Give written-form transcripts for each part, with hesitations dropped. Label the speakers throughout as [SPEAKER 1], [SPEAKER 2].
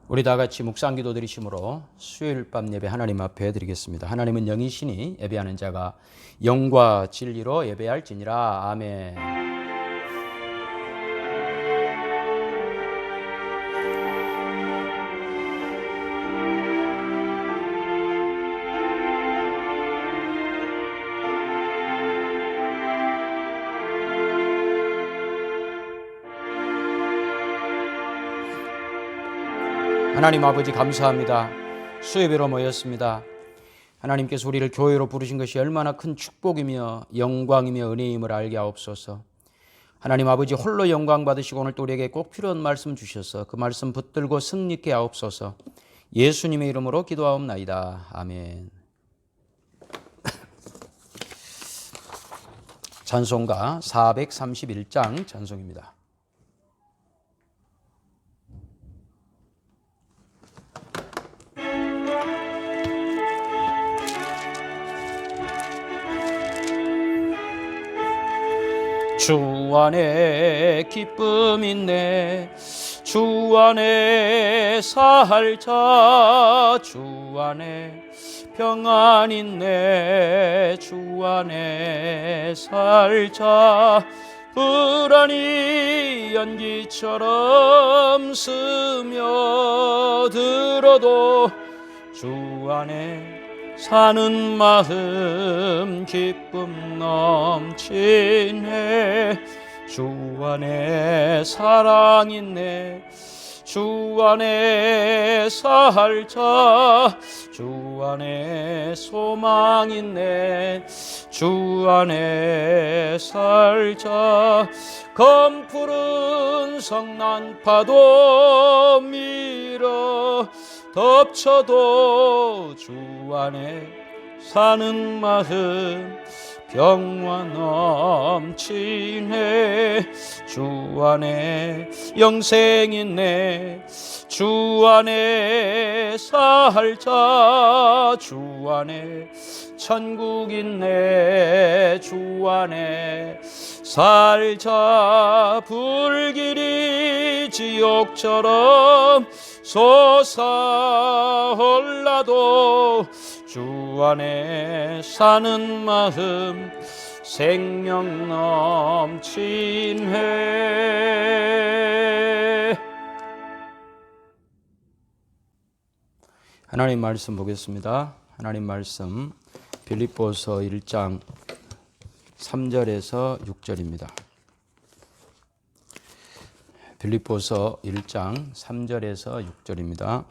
[SPEAKER 1] 우리 다 같이 묵상기도 드리심으로 수요일 밤 예배 하나님 앞에 드리겠습니다. 하나님은 영이시니 예배하는 자가 영과 진리로 예배할지니라. 아멘. 하나님 아버지 감사합니다. 수요예배로 모였습니다. 하나님께서 우리를 교회로 부르신 것이 얼마나 큰 축복이며 영광이며 은혜임을 알게 하옵소서. 하나님 아버지 홀로 영광 받으시고 오늘 또 우리에게 꼭 필요한 말씀 주셔서 그 말씀 붙들고 승리케 하옵소서. 예수님의 이름으로 기도하옵나이다. 아멘. 찬송가 431장 찬송입니다. 주 안에 기쁨 있네, 주 안에 살자, 주 안에 평안 있네, 주 안에 살자. 불안이 연기처럼 스며들어도 주 안에 사는 마음 기쁨 넘치네. 주 안에 사랑 있네, 주 안에 살자, 주 안에 소망 있네, 주 안에 살자. 검푸른 성난파도 밀어 덮쳐도 주 안에 사는 마음 평화 넘치네. 주 안에 영생 있네, 주 안에 살자, 주 안에 천국 있네, 주 안에 살자. 불길이 지옥처럼 솟아올라도 주 안에 사는 마음 생명 넘치네. 하나님 말씀 보겠습니다. 하나님 말씀 빌립보서 1장 3절에서 6절입니다. 빌립보서 1장 3절에서 6절입니다.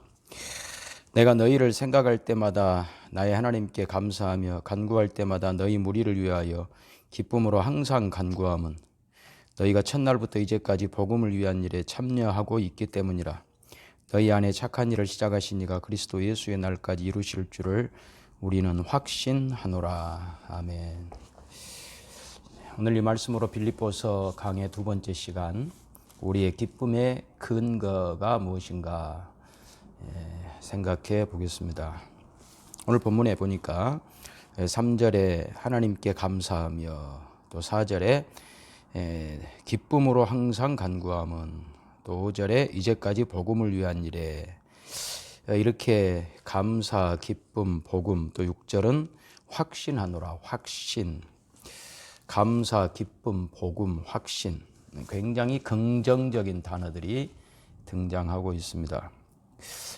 [SPEAKER 1] 내가 너희를 생각할 때마다 나의 하나님께 감사하며 간구할 때마다 너희 무리를 위하여 기쁨으로 항상 간구함은 너희가 첫날부터 이제까지 복음을 위한 일에 참여하고 있기 때문이라. 너희 안에 착한 일을 시작하신 이가 그리스도 예수의 날까지 이루실 줄을 우리는 확신하노라. 아멘. 오늘 이 말씀으로 빌립보서 강의 두 번째 시간, 우리의 기쁨의 근거가 무엇인가 생각해 보겠습니다. 오늘 본문에 보니까 3절에 하나님께 감사하며, 또 4절에 기쁨으로 항상 간구함은, 또 5절에 이제까지 복음을 위한 일에, 이렇게 감사, 기쁨, 복음, 또 6절은 확신하노라. 확신, 감사, 기쁨, 복음, 확신, 굉장히 긍정적인 단어들이 등장하고 있습니다.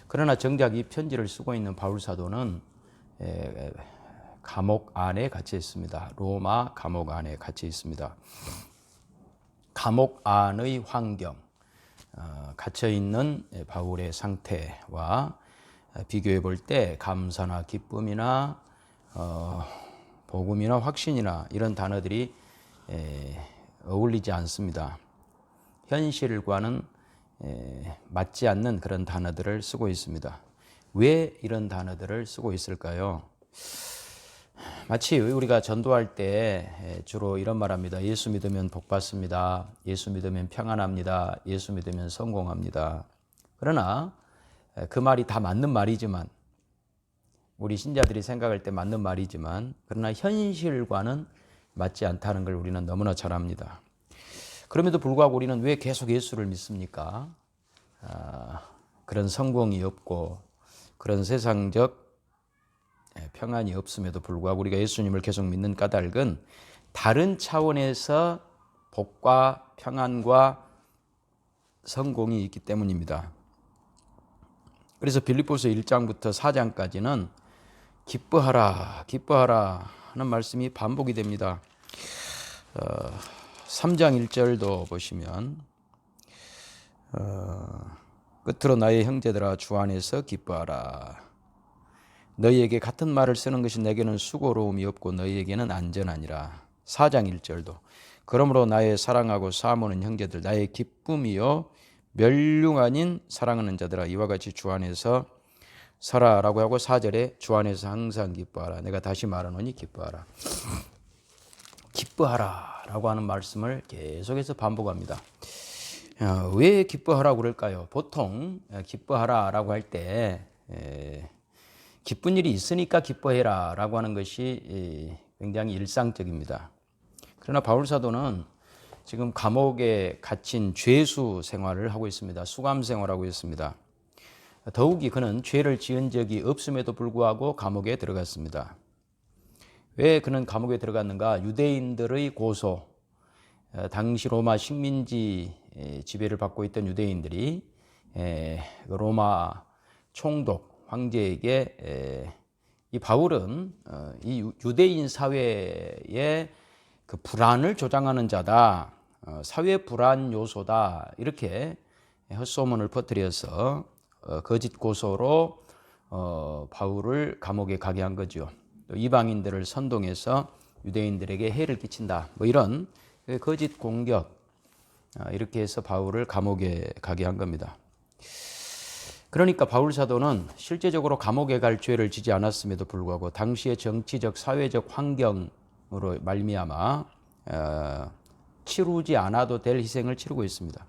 [SPEAKER 1] 그러나 정작 이 편지를 쓰고 있는 바울 사도는 감옥 안에 갇혀 있습니다. 로마 감옥 안에 갇혀 있습니다. 감옥 안의 환경, 갇혀 있는 바울의 상태와 비교해 볼 때 감사나 기쁨이나 복음이나 확신이나 이런 단어들이 어울리지 않습니다. 현실과는 맞지 않는 그런 단어들을 쓰고 있습니다. 왜 이런 단어들을 쓰고 있을까요? 마치 우리가 전도할 때 주로 이런 말 합니다. 예수 믿으면 복 받습니다. 예수 믿으면 평안합니다. 예수 믿으면 성공합니다. 그러나 그 말이 다 맞는 말이지만, 우리 신자들이 생각할 때 맞는 말이지만, 그러나 현실과는 맞지 않다는 걸 우리는 너무나 잘 압니다. 그럼에도 불구하고 우리는 왜 계속 예수를 믿습니까? 그런 성공이 없고 그런 세상적 평안이 없음에도 불구하고 우리가 예수님을 계속 믿는 까닭은 다른 차원에서 복과 평안과 성공이 있기 때문입니다. 그래서 빌립보서 1장부터 4장까지는 기뻐하라, 기뻐하라 하는 말씀이 반복이 됩니다. 3장 1절도 보시면 끝으로 나의 형제들아 주 안에서 기뻐하라. 너희에게 같은 말을 쓰는 것이 내게는 수고로움이 없고 너희에게는 안전하니라. 4장 1절도 그러므로 나의 사랑하고 사모하는 형제들 나의 기쁨이요 멸륭 아닌 사랑하는 자들아 이와 같이 주 안에서 살아라고 하고 4절에 주 안에서 항상 기뻐하라. 내가 다시 말하노니 기뻐하라. 기뻐하라 라고 하는 말씀을 계속해서 반복합니다. 왜 기뻐하라고 그럴까요? 보통 기뻐하라 라고 할 때 기쁜 일이 있으니까 기뻐해라 라고 하는 것이 굉장히 일상적입니다. 그러나 바울사도는 지금 감옥에 갇힌 죄수 생활을 하고 있습니다. 수감 생활하고 있습니다. 더욱이 그는 죄를 지은 적이 없음에도 불구하고 감옥에 들어갔습니다. 왜 그는 감옥에 들어갔는가? 유대인들의 고소, 당시 로마 식민지 지배를 받고 있던 유대인들이 로마 총독 황제에게 이 바울은 이 유대인 사회의 그 불안을 조장하는 자다, 사회 불안 요소다 이렇게 헛소문을 퍼뜨려서 거짓 고소로 바울을 감옥에 가게 한 거죠. 또 이방인들을 선동해서 유대인들에게 해를 끼친다. 뭐 이런 거짓 공격 이렇게 해서 바울을 감옥에 가게 한 겁니다. 그러니까 바울 사도는 실제적으로 감옥에 갈 죄를 지지 않았음에도 불구하고 당시의 정치적 사회적 환경으로 말미암아 치르지 않아도 될 희생을 치르고 있습니다.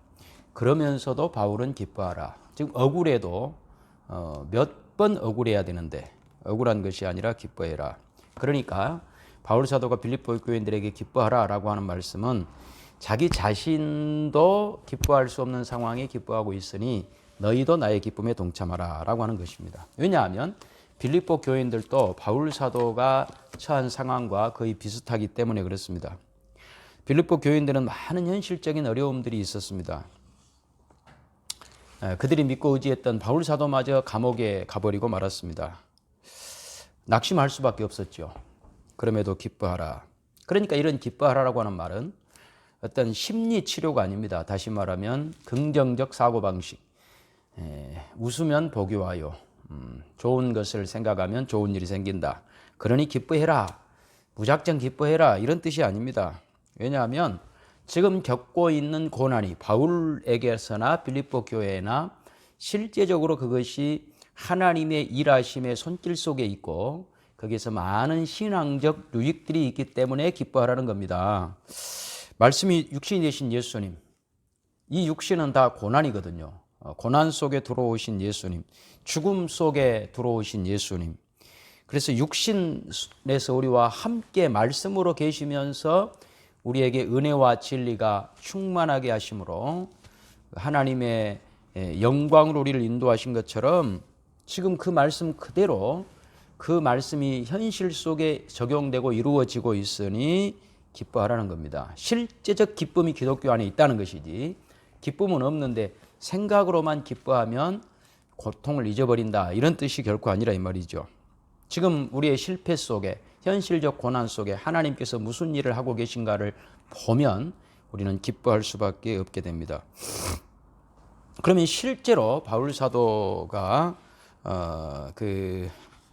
[SPEAKER 1] 그러면서도 바울은 기뻐하라. 지금 억울해도 몇 번 억울해야 되는데 억울한 것이 아니라 기뻐해라. 그러니까 바울 사도가 빌립보 교인들에게 기뻐하라라고 하는 말씀은 자기 자신도 기뻐할 수 없는 상황에 기뻐하고 있으니 너희도 나의 기쁨에 동참하라라고 하는 것입니다. 왜냐하면 빌립보 교인들도 바울 사도가 처한 상황과 거의 비슷하기 때문에 그렇습니다. 빌립보 교인들은 많은 현실적인 어려움들이 있었습니다. 그들이 믿고 의지했던 바울 사도마저 감옥에 가버리고 말았습니다. 낙심할 수밖에 없었죠. 그럼에도 기뻐하라. 그러니까 이런 기뻐하라라고 하는 말은 어떤 심리 치료가 아닙니다. 다시 말하면 긍정적 사고방식. 웃으면 복이 와요. 좋은 것을 생각하면 좋은 일이 생긴다. 그러니 기뻐해라. 무작정 기뻐해라. 이런 뜻이 아닙니다. 왜냐하면 지금 겪고 있는 고난이 바울에게서나 빌립보 교회나 실제적으로 그것이 하나님의 일하심의 손길 속에 있고 거기에서 많은 신앙적 유익들이 있기 때문에 기뻐하라는 겁니다. 말씀이 육신이 되신 예수님, 이 육신은 다 고난이거든요. 고난 속에 들어오신 예수님, 죽음 속에 들어오신 예수님. 그래서 육신에서 우리와 함께 말씀으로 계시면서 우리에게 은혜와 진리가 충만하게 하심으로 하나님의 영광으로 우리를 인도하신 것처럼 지금 그 말씀 그대로 그 말씀이 현실 속에 적용되고 이루어지고 있으니 기뻐하라는 겁니다. 실제적 기쁨이 기독교 안에 있다는 것이지 기쁨은 없는데 생각으로만 기뻐하면 고통을 잊어버린다 이런 뜻이 결코 아니라 이 말이죠. 지금 우리의 실패 속에 현실적 고난 속에 하나님께서 무슨 일을 하고 계신가를 보면 우리는 기뻐할 수밖에 없게 됩니다. 그러면 실제로 바울 사도가 그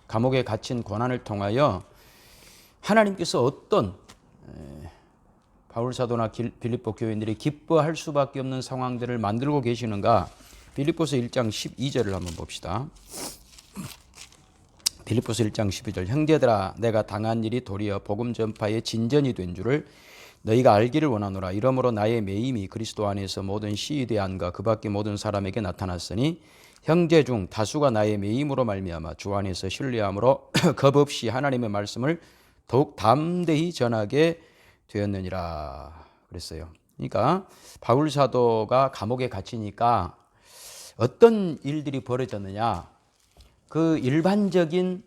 [SPEAKER 1] 감옥에 갇힌 고난을 통하여 하나님께서 어떤 바울 사도나 빌립보 교인들이 기뻐할 수밖에 없는 상황들을 만들고 계시는가? 빌립보서 1장 12절을 한번 봅시다. 빌립보서 1장 12절 형제들아 내가 당한 일이 도리어 복음 전파의 진전이 된 줄을 너희가 알기를 원하노라. 이러므로 나의 매임이 그리스도 안에서 모든 시위대안과 그 밖의 모든 사람에게 나타났으니 형제 중 다수가 나의 매임으로 말미암아 주 안에서 신뢰함으로 겁 없이 하나님의 말씀을 더욱 담대히 전하게 되었느니라 그랬어요. 그러니까 바울 사도가 감옥에 갇히니까 어떤 일들이 벌어졌느냐? 그 일반적인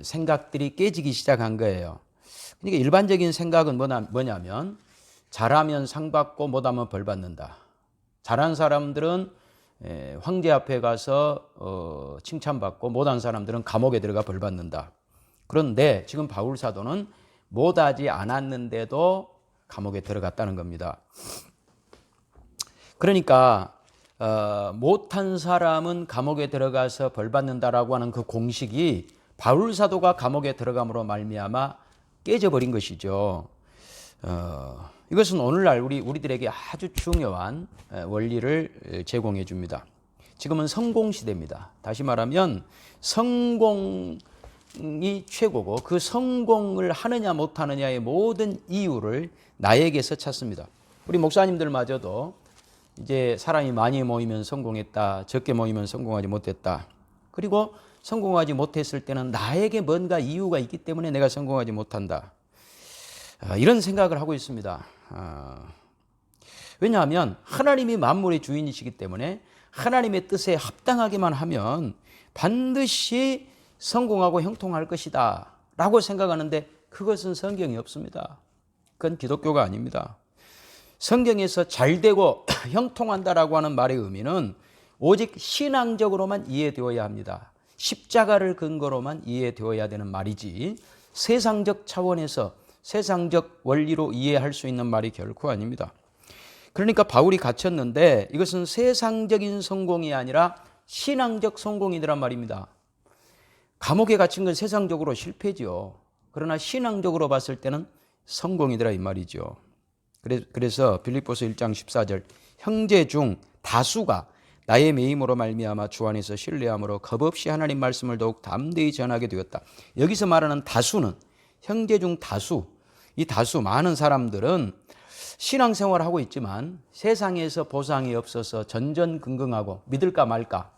[SPEAKER 1] 생각들이 깨지기 시작한 거예요. 그러니까 일반적인 생각은 뭐냐면 잘하면 상 받고 못하면 벌 받는다. 잘한 사람들은 황제 앞에 가서 칭찬받고 못한 사람들은 감옥에 들어가 벌 받는다. 그런데 지금 바울 사도는 못하지 않았는데도 감옥에 들어갔다는 겁니다. 그러니까 못한 사람은 감옥에 들어가서 벌 받는다라고 하는 그 공식이 바울 사도가 감옥에 들어감으로 말미암아 깨져버린 것이죠. 이것은 오늘날 우리들에게 아주 중요한 원리를 제공해 줍니다. 지금은 성공 시대입니다. 다시 말하면 성공이 최고고 그 성공을 하느냐 못하느냐의 모든 이유를 나에게서 찾습니다. 우리 목사님들마저도 이제 사람이 많이 모이면 성공했다, 적게 모이면 성공하지 못했다. 그리고 성공하지 못했을 때는 나에게 뭔가 이유가 있기 때문에 내가 성공하지 못한다. 이런 생각을 하고 있습니다. 왜냐하면 하나님이 만물의 주인이시기 때문에 하나님의 뜻에 합당하게만 하면 반드시 성공하고 형통할 것이다 라고 생각하는데 그것은 성경이 없습니다. 그건 기독교가 아닙니다. 성경에서 잘되고 형통한다라고 하는 말의 의미는 오직 신앙적으로만 이해되어야 합니다. 십자가를 근거로만 이해되어야 되는 말이지 세상적 차원에서 세상적 원리로 이해할 수 있는 말이 결코 아닙니다. 그러니까 바울이 갇혔는데 이것은 세상적인 성공이 아니라 신앙적 성공이란 말입니다. 감옥에 갇힌 건 세상적으로 실패죠. 그러나 신앙적으로 봤을 때는 성공이더라 이 말이죠. 그래서 빌립보서 1장 14절 형제 중 다수가 나의 매임으로 말미암아 주 안에서 신뢰함으로 겁없이 하나님 말씀을 더욱 담대히 전하게 되었다. 여기서 말하는 다수는 형제 중 다수, 이 다수 많은 사람들은 신앙생활을 하고 있지만 세상에서 보상이 없어서 전전긍긍하고 믿을까 말까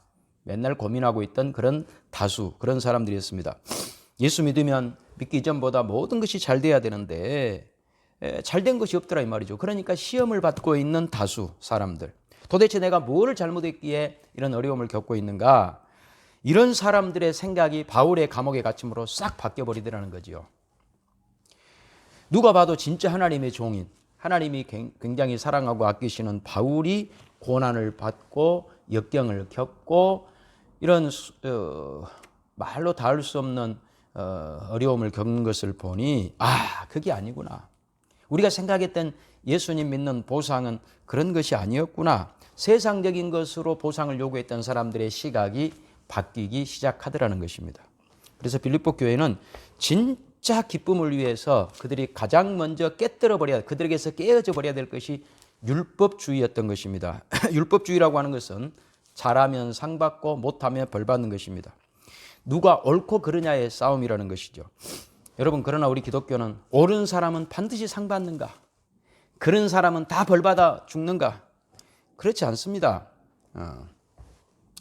[SPEAKER 1] 맨날 고민하고 있던 그런 다수, 그런 사람들이었습니다. 예수 믿으면 믿기 전보다 모든 것이 잘 돼야 되는데 잘된 것이 없더라 이 말이죠. 그러니까 시험을 받고 있는 다수 사람들. 도대체 내가 뭐를 잘못했기에 이런 어려움을 겪고 있는가? 이런 사람들의 생각이 바울의 감옥에 갇힘으로 싹 바뀌어버리더라는 거지요. 누가 봐도 진짜 하나님의 종인, 하나님이 굉장히 사랑하고 아끼시는 바울이 고난을 받고 역경을 겪고 이런 말로 닿을 수 없는 어려움을 겪는 것을 보니 그게 아니구나. 우리가 생각했던 예수님 믿는 보상은 그런 것이 아니었구나. 세상적인 것으로 보상을 요구했던 사람들의 시각이 바뀌기 시작하더라는 것입니다. 그래서 빌립보 교회는 진짜 기쁨을 위해서 그들이 가장 먼저 그들에게서 깨어져 버려야 될 것이 율법주의였던 것입니다. 율법주의라고 하는 것은 잘하면 상 받고 못하면 벌 받는 것입니다. 누가 옳고 그르냐의 싸움이라는 것이죠. 여러분, 그러나 우리 기독교는 옳은 사람은 반드시 상 받는가? 그런 사람은 다 벌 받아 죽는가? 그렇지 않습니다.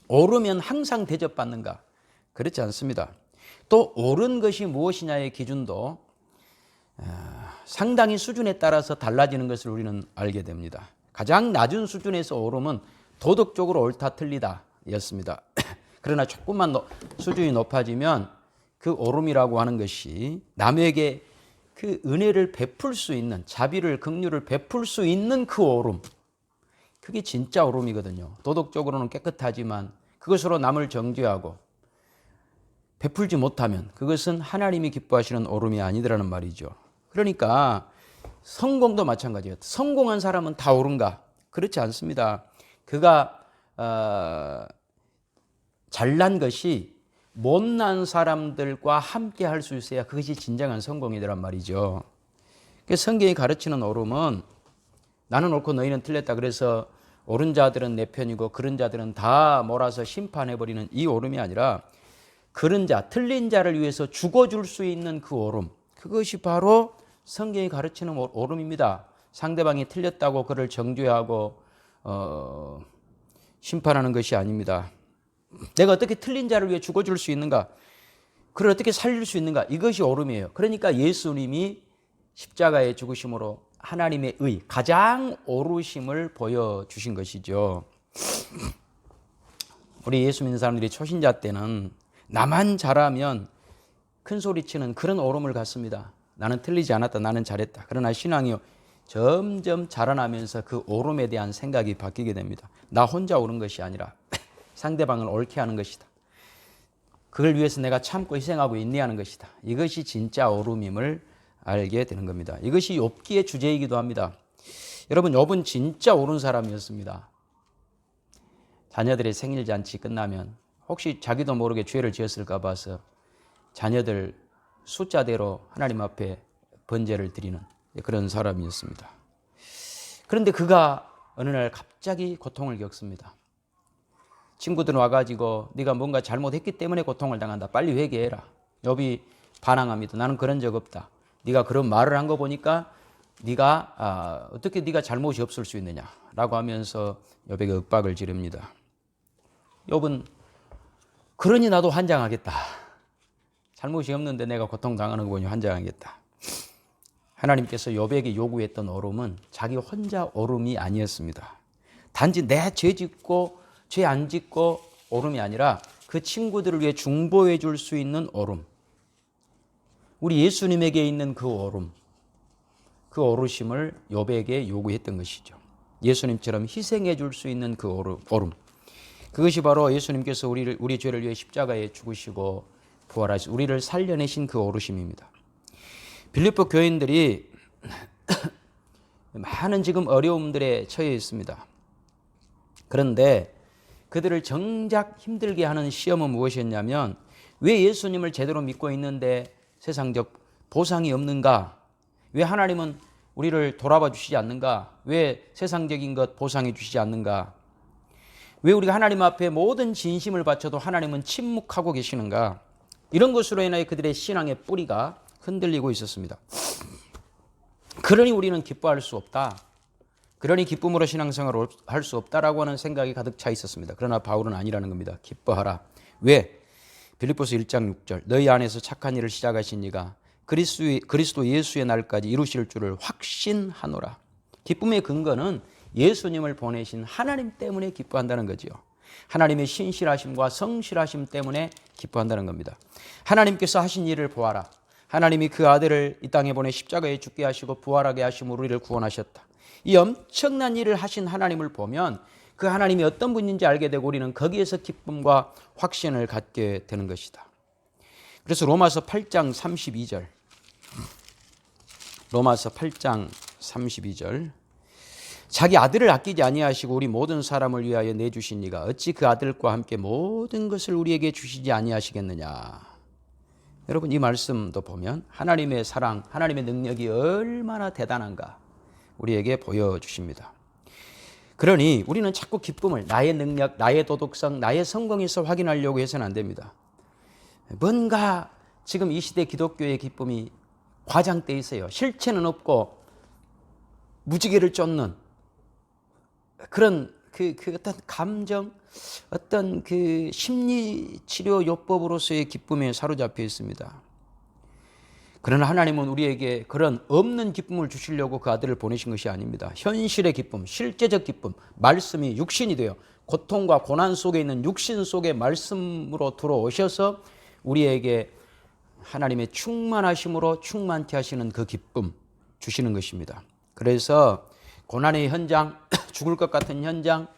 [SPEAKER 1] 옳으면 항상 대접받는가? 그렇지 않습니다. 또 옳은 것이 무엇이냐의 기준도 상당히 수준에 따라서 달라지는 것을 우리는 알게 됩니다. 가장 낮은 수준에서 옳음은 도덕적으로 옳다 틀리다 였습니다. 그러나 조금만 수준이 높아지면 그 옳음이라고 하는 것이 남에게 그 은혜를 베풀 수 있는, 자비를 긍휼을 베풀 수 있는 그 옳음, 그게 진짜 옳음이거든요. 도덕적으로는 깨끗하지만 그것으로 남을 정죄하고 베풀지 못하면 그것은 하나님이 기뻐하시는 옳음이 아니더라는 말이죠. 그러니까 성공도 마찬가지예요. 성공한 사람은 다 옳은가? 그렇지 않습니다. 그가 잘난 것이 못난 사람들과 함께 할 수 있어야 그것이 진정한 성공이더란 말이죠. 성경이 가르치는 옳음은 나는 옳고 너희는 틀렸다. 그래서 옳은 자들은 내 편이고 그른 자들은 다 몰아서 심판해버리는 이 옳음이 아니라 그른 자, 틀린 자를 위해서 죽어줄 수 있는 그 옳음. 그것이 바로 성경이 가르치는 옳음입니다. 상대방이 틀렸다고 그를 정죄하고 심판하는 것이 아닙니다. 내가 어떻게 틀린 자를 위해 죽어줄 수 있는가? 그를 어떻게 살릴 수 있는가? 이것이 옳음이에요. 그러니까 예수님이 십자가의 죽으심으로 하나님의 의, 가장 옳으심을 보여주신 것이죠. 우리 예수 믿는 사람들이 초신자 때는 나만 잘하면 큰 소리치는 그런 오름을 갖습니다. 나는 틀리지 않았다. 나는 잘했다. 그러나 신앙이 점점 자라나면서 그 오름에 대한 생각이 바뀌게 됩니다. 나 혼자 오른 것이 아니라 상대방을 옳게 하는 것이다. 그걸 위해서 내가 참고 희생하고 인내하는 것이다. 이것이 진짜 오름임을 알게 되는 겁니다. 이것이 욥기의 주제이기도 합니다. 여러분, 욥은 진짜 옳은 사람이었습니다. 자녀들의 생일잔치 끝나면 혹시 자기도 모르게 죄를 지었을까 봐서 자녀들 숫자대로 하나님 앞에 번제를 드리는 그런 사람이었습니다. 그런데 그가 어느 날 갑자기 고통을 겪습니다. 친구들 와가지고 네가 뭔가 잘못했기 때문에 고통을 당한다. 빨리 회개해라. 욥이 반항합니다. 나는 그런 적 없다. 네가 그런 말을 한 거 보니까 네가 어떻게 네가 잘못이 없을 수 있느냐라고 하면서 욥에게 윽박을 지릅니다. 욥은 그러니 나도 환장하겠다. 잘못이 없는데 내가 고통당하는 거 보니 환장하겠다. 하나님께서 욥에게 요구했던 오름은 자기 혼자 오름이 아니었습니다. 단지 내 죄 짓고 죄 안 짓고 오름이 아니라 그 친구들을 위해 중보해 줄 수 있는 오름. 우리 예수님에게 있는 그 오름. 그 오르심을 욥에게 요구했던 것이죠. 예수님처럼 희생해 줄 수 있는 그 오름. 그것이 바로 예수님께서 우리 죄를 위해 십자가에 죽으시고 부활하시 우리를 살려내신 그 오르심입니다. 빌립보 교인들이 많은 지금 어려움들에 처해 있습니다. 그런데 그들을 정작 힘들게 하는 시험은 무엇이었냐면 왜 예수님을 제대로 믿고 있는데 세상적 보상이 없는가? 왜 하나님은 우리를 돌아봐 주시지 않는가? 왜 세상적인 것 보상해 주시지 않는가? 왜 우리가 하나님 앞에 모든 진심을 바쳐도 하나님은 침묵하고 계시는가? 이런 것으로 인하여 그들의 신앙의 뿌리가 흔들리고 있었습니다. 그러니 우리는 기뻐할 수 없다. 그러니 기쁨으로 신앙생활을 할 수 없다라고 하는 생각이 가득 차 있었습니다. 그러나 바울은 아니라는 겁니다. 기뻐하라. 왜? 빌립보서 1장 6절 너희 안에서 착한 일을 시작하신 이가 그리스도 예수의 날까지 이루실 줄을 확신하노라. 기쁨의 근거는 예수님을 보내신 하나님 때문에 기뻐한다는 거지요. 하나님의 신실하심과 성실하심 때문에 기뻐한다는 겁니다. 하나님께서 하신 일을 보아라. 하나님이 그 아들을 이 땅에 보내 십자가에 죽게 하시고 부활하게 하심으로 우리를 구원하셨다. 이 엄청난 일을 하신 하나님을 보면 그 하나님이 어떤 분인지 알게 되고 우리는 거기에서 기쁨과 확신을 갖게 되는 것이다. 그래서 로마서 8장 32절 로마서 8장 32절 자기 아들을 아끼지 아니하시고 우리 모든 사람을 위하여 내주신 이가 어찌 그 아들과 함께 모든 것을 우리에게 주시지 아니하시겠느냐. 여러분, 이 말씀도 보면 하나님의 사랑, 하나님의 능력이 얼마나 대단한가 우리에게 보여주십니다. 그러니 우리는 자꾸 기쁨을 나의 능력, 나의 도덕성, 나의 성공에서 확인하려고 해서는 안 됩니다. 뭔가 지금 이 시대 기독교의 기쁨이 과장돼 있어요. 실체는 없고 무지개를 쫓는 그런 그 어떤 감정, 어떤 그 심리치료 요법으로서의 기쁨에 사로잡혀 있습니다. 그러나 하나님은 우리에게 그런 없는 기쁨을 주시려고 그 아들을 보내신 것이 아닙니다. 현실의 기쁨, 실제적 기쁨, 말씀이 육신이 되어 고통과 고난 속에 있는 육신 속의 말씀으로 들어오셔서 우리에게 하나님의 충만하심으로 충만케 하시는 그 기쁨 주시는 것입니다. 그래서 고난의 현장, 죽을 것 같은 현장,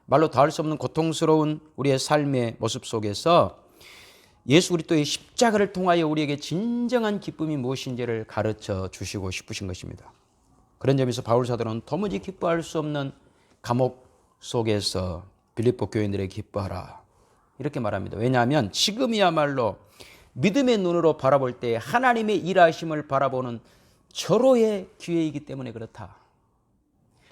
[SPEAKER 1] 말로 다할 수 없는 고통스러운 우리의 삶의 모습 속에서 예수 그리스도의 십자가를 통하여 우리에게 진정한 기쁨이 무엇인지를 가르쳐 주시고 싶으신 것입니다. 그런 점에서 바울 사도는 도무지 기뻐할 수 없는 감옥 속에서 빌립보 교인들에게 기뻐하라 이렇게 말합니다. 왜냐하면 지금이야말로 믿음의 눈으로 바라볼 때 하나님의 일하심을 바라보는 절호의 기회이기 때문에 그렇다.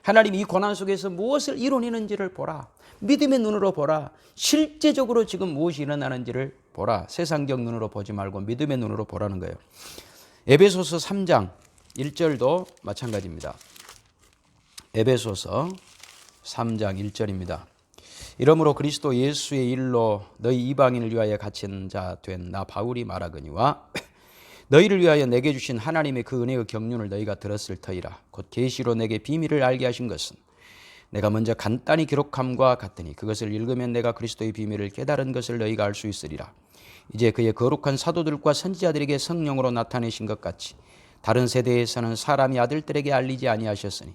[SPEAKER 1] 하나님이 이 고난 속에서 무엇을 이뤄내는지를 보라. 믿음의 눈으로 보라. 실제적으로 지금 무엇이 일어나는지를 보라. 세상적 눈으로 보지 말고 믿음의 눈으로 보라는 거예요. 에베소서 3장 1절도 마찬가지입니다. 에베소서 3장 1절입니다. 이러므로 그리스도 예수의 일로 너희 이방인을 위하여 갇힌 자 된 나 바울이 말하거니와 너희를 위하여 내게 주신 하나님의 그 은혜의 경륜을 너희가 들었을 터이라. 곧 계시로 내게 비밀을 알게 하신 것은 내가 먼저 간단히 기록함과 같으니 그것을 읽으면 내가 그리스도의 비밀을 깨달은 것을 너희가 알 수 있으리라. 이제 그의 거룩한 사도들과 선지자들에게 성령으로 나타내신 것 같이 다른 세대에서는 사람이 아들들에게 알리지 아니하셨으니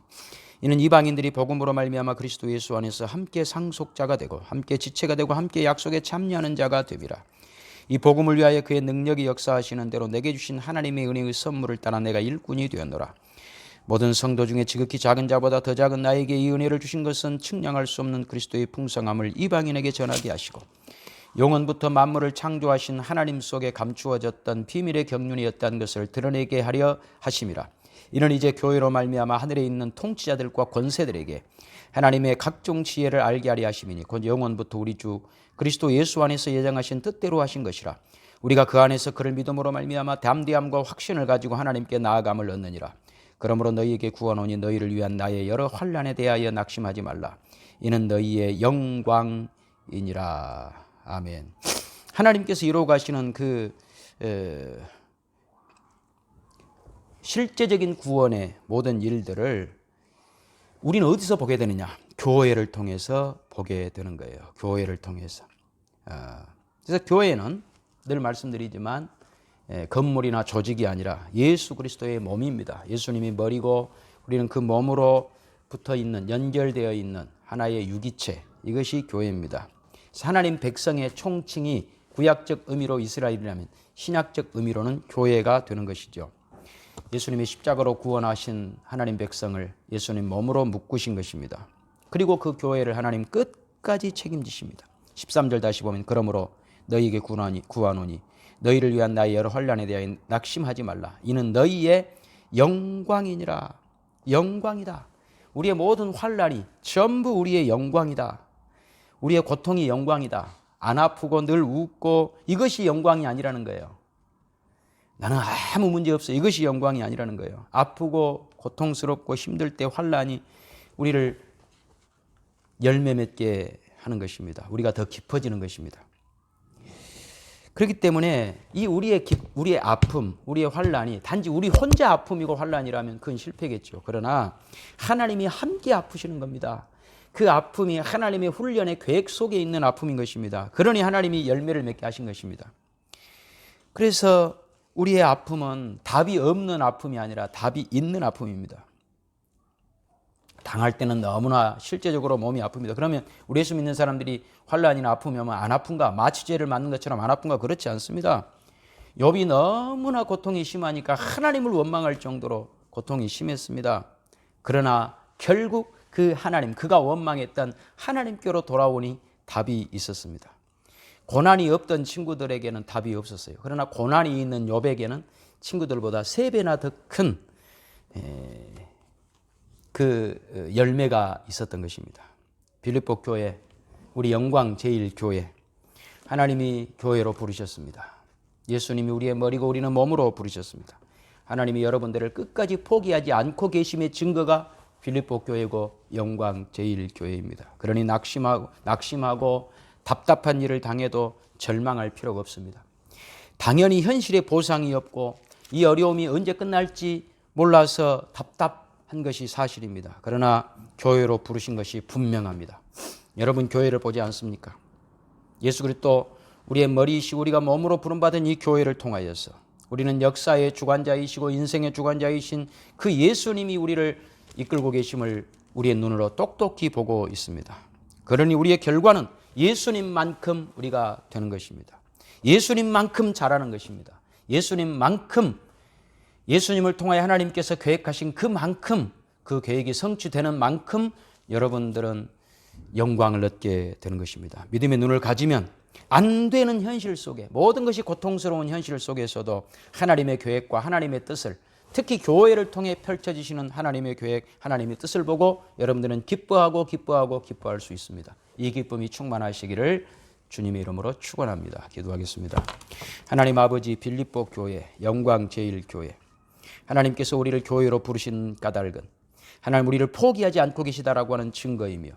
[SPEAKER 1] 이는 이방인들이 복음으로 말미암아 그리스도 예수 안에서 함께 상속자가 되고 함께 지체가 되고 함께 약속에 참여하는 자가 되리라. 이 복음을 위하여 그의 능력이 역사하시는 대로 내게 주신 하나님의 은혜의 선물을 따라 내가 일꾼이 되었노라. 모든 성도 중에 지극히 작은 자보다 더 작은 나에게 이 은혜를 주신 것은 측량할 수 없는 그리스도의 풍성함을 이방인에게 전하게 하시고 영원부터 만물을 창조하신 하나님 속에 감추어졌던 비밀의 경륜이었다는 것을 드러내게 하려 하심이라. 이는 이제 교회로 말미암아 하늘에 있는 통치자들과 권세들에게 하나님의 각종 지혜를 알게 하려 하심이니 곧 영원부터 우리 주 그리스도 예수 안에서 예정하신 뜻대로 하신 것이라. 우리가 그 안에서 그를 믿음으로 말미암아 담대함과 확신을 가지고 하나님께 나아감을 얻느니라. 그러므로 너희에게 구하노니 너희를 위한 나의 여러 환난에 대하여 낙심하지 말라. 이는 너희의 영광이니라. 아멘. 하나님께서 이루어 가시는 실제적인 구원의 모든 일들을 우리는 어디서 보게 되느냐? 교회를 통해서 보게 되는 거예요. 교회를 통해서. 그래서 교회는 늘 말씀드리지만 건물이나 조직이 아니라 예수 그리스도의 몸입니다. 예수님이 머리고 우리는 그 몸으로 붙어 있는, 연결되어 있는 하나의 유기체, 이것이 교회입니다. 하나님 백성의 총칭이 구약적 의미로 이스라엘이라면 신약적 의미로는 교회가 되는 것이죠. 예수님이 십자가로 구원하신 하나님 백성을 예수님 몸으로 묶으신 것입니다. 그리고 그 교회를 하나님 끝까지 책임지십니다. 13절 다시 보면 그러므로 너희에게 구하노니 너희를 위한 나의 여러 환난에 대하여 낙심하지 말라. 이는 너희의 영광이니라. 영광이다. 우리의 모든 환난이 전부 우리의 영광이다. 우리의 고통이 영광이다. 안 아프고 늘 웃고 이것이 영광이 아니라는 거예요. 나는 아무 문제 없어. 이것이 영광이 아니라는 거예요. 아프고 고통스럽고 힘들 때 환난이 우리를 열매 맺게 하는 것입니다. 우리가 더 깊어지는 것입니다. 그렇기 때문에 이 우리의 아픔, 우리의 환난이 단지 우리 혼자 아픔이고 환난이라면 그건 실패겠죠. 그러나 하나님이 함께 아프시는 겁니다. 그 아픔이 하나님의 훈련의 계획 속에 있는 아픔인 것입니다. 그러니 하나님이 열매를 맺게 하신 것입니다. 그래서 우리의 아픔은 답이 없는 아픔이 아니라 답이 있는 아픔입니다. 당할 때는 너무나 실제적으로 몸이 아픕니다. 그러면 우리 예수 믿는 사람들이 환난이나 아픔이 오면 안 아픈가? 마취제를 맞는 것처럼 안 아픈가? 그렇지 않습니다. 욥이 너무나 고통이 심하니까 하나님을 원망할 정도로 고통이 심했습니다. 그러나 결국 그 하나님, 그가 원망했던 하나님께로 돌아오니 답이 있었습니다. 고난이 없던 친구들에게는 답이 없었어요. 그러나 고난이 있는 욥에게는 친구들보다 3배나 더 큰 그 열매가 있었던 것입니다. 빌립보 교회, 우리 영광 제1교회, 하나님이 교회로 부르셨습니다. 예수님이 우리의 머리고 우리는 몸으로 부르셨습니다. 하나님이 여러분들을 끝까지 포기하지 않고 계심의 증거가 빌립보 교회고 영광 제1교회입니다. 그러니 낙심하고 답답한 일을 당해도 절망할 필요가 없습니다. 당연히 현실에 보상이 없고 이 어려움이 언제 끝날지 몰라서 답답한 것이 사실입니다. 그러나 교회로 부르신 것이 분명합니다. 여러분 교회를 보지 않습니까? 예수 그리스도 우리의 머리이시고 우리가 몸으로 부름받은 이 교회를 통하여서 우리는 역사의 주관자이시고 인생의 주관자이신 그 예수님이 우리를 이끌고 계심을 우리의 눈으로 똑똑히 보고 있습니다. 그러니 우리의 결과는 예수님만큼 우리가 되는 것입니다. 예수님만큼 잘하는 것입니다. 예수님을 통하여 하나님께서 계획하신 그만큼 그 계획이 성취되는 만큼 여러분들은 영광을 얻게 되는 것입니다. 믿음의 눈을 가지면 안 되는 현실 속에 모든 것이 고통스러운 현실 속에서도 하나님의 계획과 하나님의 뜻을 특히 교회를 통해 펼쳐지시는 하나님의 계획, 하나님의 뜻을 보고 여러분들은 기뻐할 수 있습니다. 이 기쁨이 충만하시기를 주님의 이름으로 축원합니다. 기도하겠습니다. 하나님 아버지 빌립보 교회, 영광 제1교회, 하나님께서 우리를 교회로 부르신 까닭은 하나님 우리를 포기하지 않고 계시다라고 하는 증거이며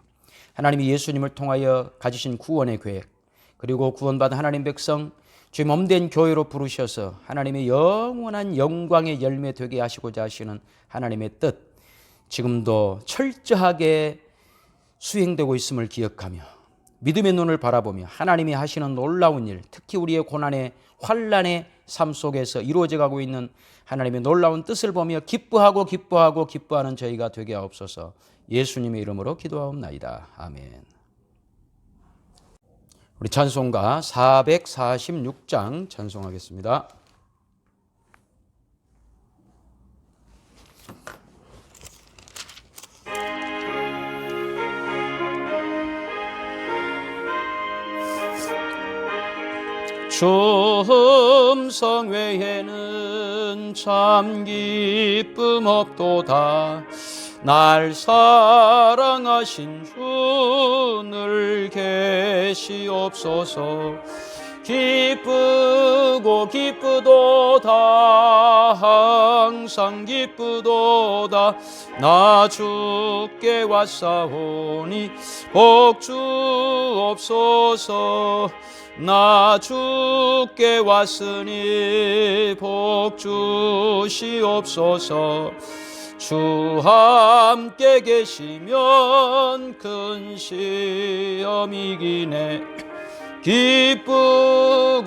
[SPEAKER 1] 하나님이 예수님을 통하여 가지신 구원의 계획 그리고 구원받은 하나님 백성 주의 몸된 교회로 부르셔서 하나님의 영원한 영광의 열매 되게 하시고자 하시는 하나님의 뜻 지금도 철저하게 수행되고 있음을 기억하며 믿음의 눈을 바라보며 하나님이 하시는 놀라운 일, 특히 우리의 고난의 환난의 삶 속에서 이루어져 가고 있는 하나님의 놀라운 뜻을 보며 기뻐하는 저희가 되게 하옵소서. 예수님의 이름으로 기도하옵나이다. 아멘. 우리 찬송가 446장 찬송하겠습니다. 좀 외에는 참 기쁨 없도다. 날 사랑하신 주 늘 계시옵소서. 기쁘도다 항상 기쁘도다. 나 주께 왔사오니 복 주옵소서. 나 주께 왔으니 복 주시옵소서. 주 함께 계시면 큰 시험 이기네. 기쁘도다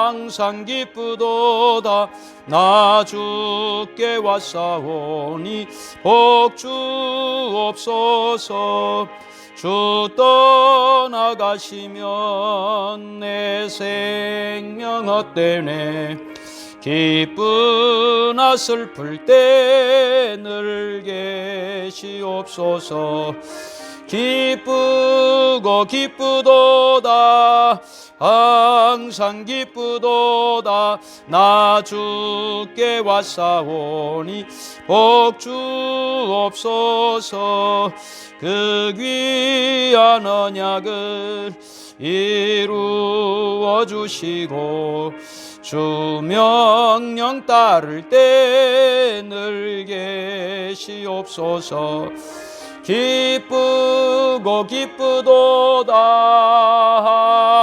[SPEAKER 1] 항상 기쁘도다. 나 주께 왔사오니 복 주옵소서. 주 떠나가시면 내 생명 헛되네. 기쁘나 슬플 때 늘 계시옵소서. 기쁘도다 항상 기쁘도다. 나 주께 왔사오니 복 주옵소서. 그 귀한 언약을 이루어 주시고 주 명령 따를 때 늘 계시옵소서. 기쁘도다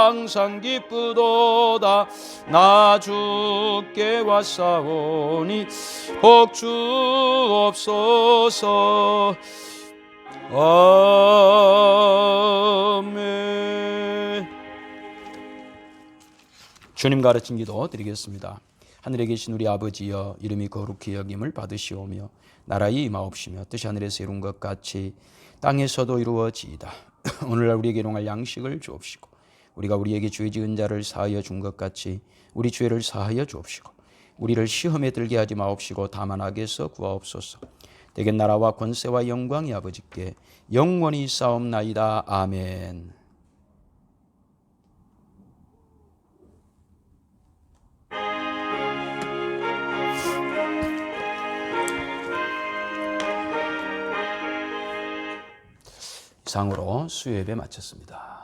[SPEAKER 1] 항상 기쁘도다. 나 주께 왔사오니 복 주옵소서. 아멘. 주님 가르친 기도 드리겠습니다. 하늘에 계신 우리 아버지여, 이름이 거룩히 여김을 받으시오며 나라의 임하옵시며 뜻이 하늘에서 이룬 것 같이 땅에서도 이루어지이다. 오늘날 우리에게 일용할 양식을 주옵시고 우리가 우리에게 죄 지은 자를 사하여 준 것 같이 우리 죄를 사하여 주옵시고 우리를 시험에 들게 하지 마옵시고 다만 악에서 구하옵소서. 대개 나라와 권세와 영광이 아버지께 영원히 있사옵나이다. 아멘. 이상으로 수요예배 마쳤습니다.